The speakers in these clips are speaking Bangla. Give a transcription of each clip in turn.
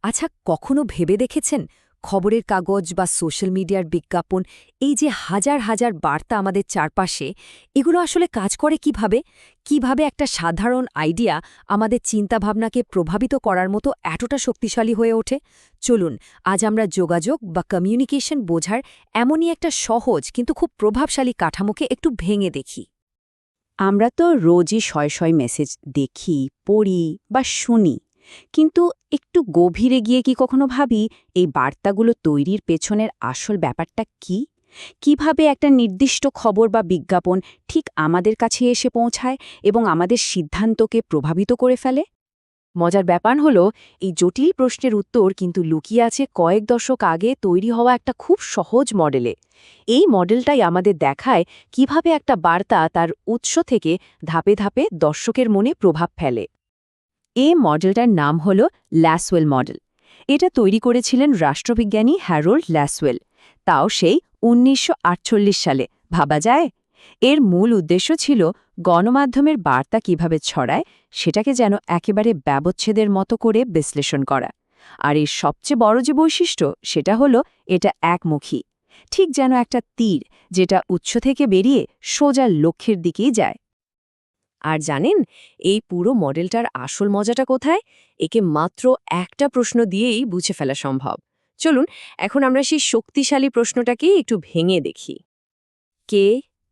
আচ্ছা, কখনো ভেবে দেখেছেন খবরের কাগজ বা সোশ্যাল মিডিয়ার বিজ্ঞাপন, এই যে হাজার হাজার বার্তা আমাদের চারপাশে, এগুলো আসলে কাজ করে কিভাবে একটা সাধারণ আইডিয়া আমাদের চিন্তাভাবনাকে প্রভাবিত করার মতো এতটা শক্তিশালী হয়ে ওঠে? চলুন আজ আমরা যোগাযোগ বা কমিউনিকেশন বোঝার এমনই একটা সহজ কিন্তু খুব প্রভাবশালী কাঠামোকে একটু ভেঙে দেখি। আমরা তো রোজই শয় শয় মেসেজ দেখি, পড়ি বা শুনি, কিন্তু একটু গভীরে গিয়ে কি কখনো ভাবি এই বার্তাগুলো তৈরির পেছনের আসল ব্যাপারটা কি? কিভাবে একটা নির্দিষ্ট খবর বা বিজ্ঞাপন ঠিক আমাদের কাছে এসে পৌঁছায় এবং আমাদের সিদ্ধান্তকে প্রভাবিত করে ফেলে? মজার ব্যাপার হলো, এই জটিল প্রশ্নের উত্তর কিন্তু লুকিয়ে আছে কয়েক দশক আগে তৈরি হওয়া একটা খুব সহজ মডেলে। এই মডেলটাই আমাদের দেখায় কিভাবে একটা বার্তা তার উৎস থেকে ধাপে ধাপে দর্শকের মনে প্রভাব ফেলে। এই মডেলটার নাম হল ল্যাসওয়েল মডেল। এটা তৈরি করেছিলেন রাষ্ট্রবিজ্ঞানী হ্যারোল্ড ল্যাসওয়েল, তাও সেই ১৯৪৮ সালে। ভাবা যায়? এর মূল উদ্দেশ্য ছিল গণমাধ্যমের বার্তা কিভাবে ছড়ায় সেটাকে যেন একেবারে ব্যবচ্ছেদের মতো করে বিশ্লেষণ করা। আর এর সবচেয়ে বড় যে বৈশিষ্ট্য সেটা হলো এটা একমুখী, ঠিক যেন একটা তীর যেটা উৎস থেকে বেরিয়ে সোজা লক্ষ্যের দিকেই যায়। আর জানেন, এই পুরো মডেলটার আসল মজাটা কোথায়? একে মাত্র একটা প্রশ্ন দিয়েই বুঝে ফেলা সম্ভব। চলুন এখন আমরা সেই শক্তিশালী প্রশ্নটাকেই একটু ভেঙে দেখি। কে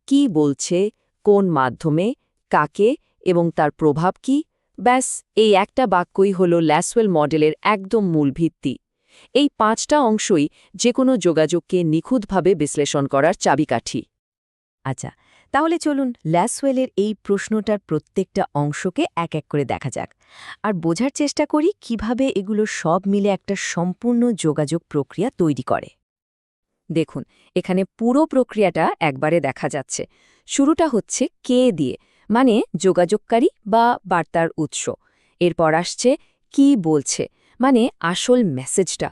কি বলছে, কোন মাধ্যমে, কাকে এবং তার প্রভাব কি? ব্যাস, এই একটা বাক্যই হল ল্যাসওয়েল মডেলের একদম মূল ভিত্তি। এই 5টা অংশই যে কোনো যোগাযোগকে নিখুঁতভাবে বিশ্লেষণ করার চাবিকাঠি। আচ্ছা, তাহলে চলুন ল্যাসওয়েলের এই প্রশ্নটার প্রত্যেকটা অংশকে এক এক করে দেখা যাক আর বোঝার চেষ্টা করি কিভাবে এগুলো সব মিলে একটা সম্পূর্ণ যোগাযোগ প্রক্রিয়া তৈরি করে। দেখুন, এখানে পুরো প্রক্রিয়াটা একবারে দেখা যাচ্ছে। শুরুটা হচ্ছে কে দিয়ে, মানে যোগাযোগকারী বা বার্তার উৎস। এরপর আসছে কি বলছে, মানে আসল মেসেজটা।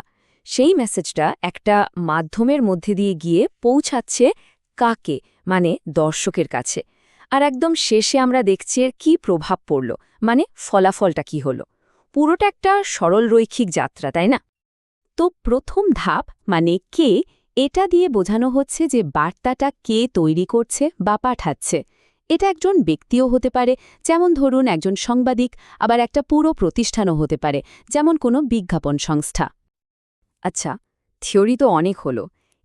সেই মেসেজটা একটা মাধ্যমের মধ্যে দিয়ে গিয়ে পৌঁছাচ্ছে কাকে, মানে দর্শকের কাছে। আর একদম শেষে আমরা দেখছি এর কী প্রভাব পড়ল, মানে ফলাফলটা কি হলো। পুরোটা একটা সরল রৈখিক যাত্রা, তাই না? তো প্রথম ধাপ মানে কে, এটা দিয়ে বোঝানো হচ্ছে যে বার্তাটা কে তৈরি করছে বা পাঠাচ্ছে। এটা একজন ব্যক্তিও হতে পারে, যেমন ধরুন একজন সাংবাদিক, আবার একটা পুরো প্রতিষ্ঠানও হতে পারে, যেমন কোনো বিজ্ঞাপন সংস্থা। আচ্ছা, থিওরি তো অনেক হলো।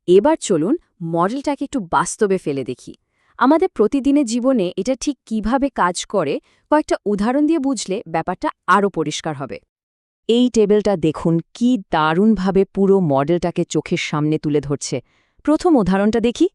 এবার চলুন মডেলটাকে একটু বাস্তবে ফেলে দেখি। আমাদের প্রতিদিনের জীবনে এটা ঠিক কিভাবে কাজ করে কয়েকটা উদাহরণ দিয়ে বুঝলে ব্যাপারটা আরও পরিষ্কার হবে। এই টেবিলটা দেখুন কি দারুণভাবে পুরো মডেলটাকে চোখের সামনে তুলে ধরছে। প্রথম উদাহরণটা দেখি।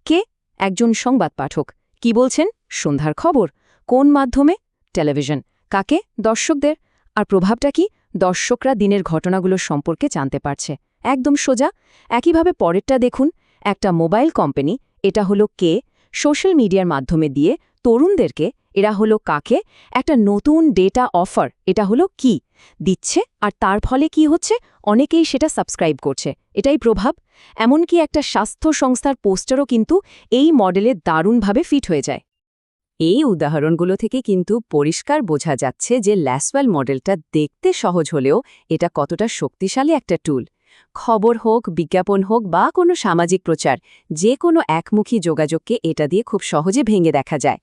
কে? একজন সংবাদ পাঠক। কি বলছেন? সন্ধ্যার খবর। কোন মাধ্যমে? টেলিভিশন। কাকে? দর্শকদের। আর প্রভাবটা কি? দর্শকরা দিনের ঘটনাগুলো সম্পর্কে জানতে পারছে। একদম সোজা। একইভাবে পরেরটা দেখুন। একটা মোবাইল কোম্পানি, এটা হলো কে। সোশ্যাল মিডিয়ার মাধ্যমে দিয়ে তরুণদেরকে, এরা হলো কাকে। একটা নতুন ডেটা অফার, এটা হলো কি দিচ্ছে, আর তার ফলে কি হচ্ছে? অনেকেই সেটা সাবস্ক্রাইব করছে, এটাই প্রভাব। এমনকি একটা স্বাস্থ্য সংস্থার পোস্টারও কিন্তু এই মডেলে দারুণভাবে ফিট হয়ে যায়। এই উদাহরণগুলো থেকে কিন্তু পরিষ্কার বোঝা যাচ্ছে যে ল্যাসওয়েল মডেলটা দেখতে সহজ হলেও এটা কতটা শক্তিশালী একটা টুল। খবর হোক, বিজ্ঞাপন হোক বা কোনো সামাজিক প্রচার, যে কোনো একমুখী যোগাযোগকে এটা দিয়ে খুব সহজে ভেঙে দেখা যায়।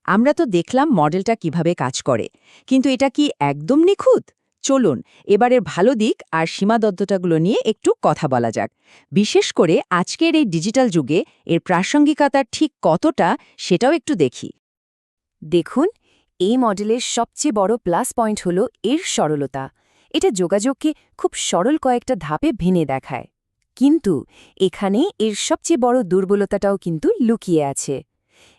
আমরা তো দেখলাম মডেলটা কিভাবে কাজ করে, কিন্তু এটা কি একদম নিখুঁত? চলুন এবারের ভালো দিক আর সীমাবদ্ধতাগুলো নিয়ে একটু কথা বলা যাক। বিশেষ করে আজকের এই ডিজিটাল যুগে এর প্রাসঙ্গিকতা ঠিক কতটা সেটাও একটু দেখি। দেখুন, এই মডেলের সবচেয়ে বড় প্লাস পয়েন্ট হল এর সরলতা। এটা যোগাযোগকে খুব সরল কয়েকটা ধাপে ভেঙে দেখায়। কিন্তু এখানে এর সবচেয়ে বড় দুর্বলতাটাও কিন্তু লুকিয়ে আছে।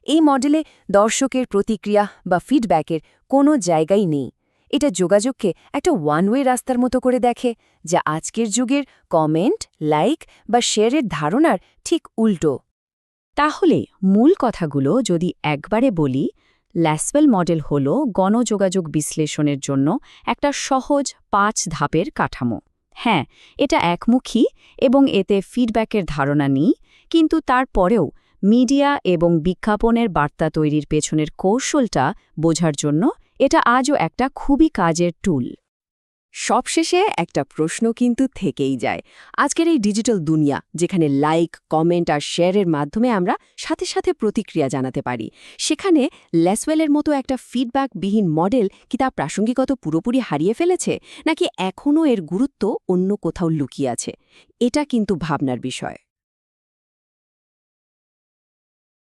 এই মডেলে দর্শকের প্রতিক্রিয়া বা ফিডব্যাকের কোনো জায়গাই নেই। এটা যোগাযোগকে একটা ওয়ান ওয়ে রাস্তার মতো করে দেখে, যা আজকের যুগের কমেন্ট, লাইক বা শেয়ারের ধারণার ঠিক উল্টো। তাহলে মূল কথাগুলো যদি একবারে বলি, ল্যাসওয়েল মডেল হল গণযোগাযোগ বিশ্লেষণের জন্য একটা সহজ 5 ধাপের কাঠামো। হ্যাঁ, এটা একমুখী এবং এতে ফিডব্যাকের ধারণা নেই, কিন্তু তারপরেও মিডিয়া এবং বিজ্ঞাপনের বার্তা তৈরির পেছনের কৌশলটা বোঝার জন্য এটা আজও একটা খুবই কাজের টুল। সবশেষে একটা প্রশ্ন কিন্তু থেকেই যায়। আজকের এই ডিজিটাল দুনিয়া, যেখানে লাইক, কমেন্ট আর শেয়ারের মাধ্যমে আমরা সাথে সাথে প্রতিক্রিয়া জানাতে পারি, সেখানে লেসওয়েলের মতো একটা ফিডব্যাকবিহীন মডেল কি তার প্রাসঙ্গিকতা পুরোপুরি হারিয়ে ফেলেছে, নাকি এখনও এর গুরুত্ব অন্য কোথাও লুকিয়ে আছে? এটা কিন্তু ভাবনার বিষয়।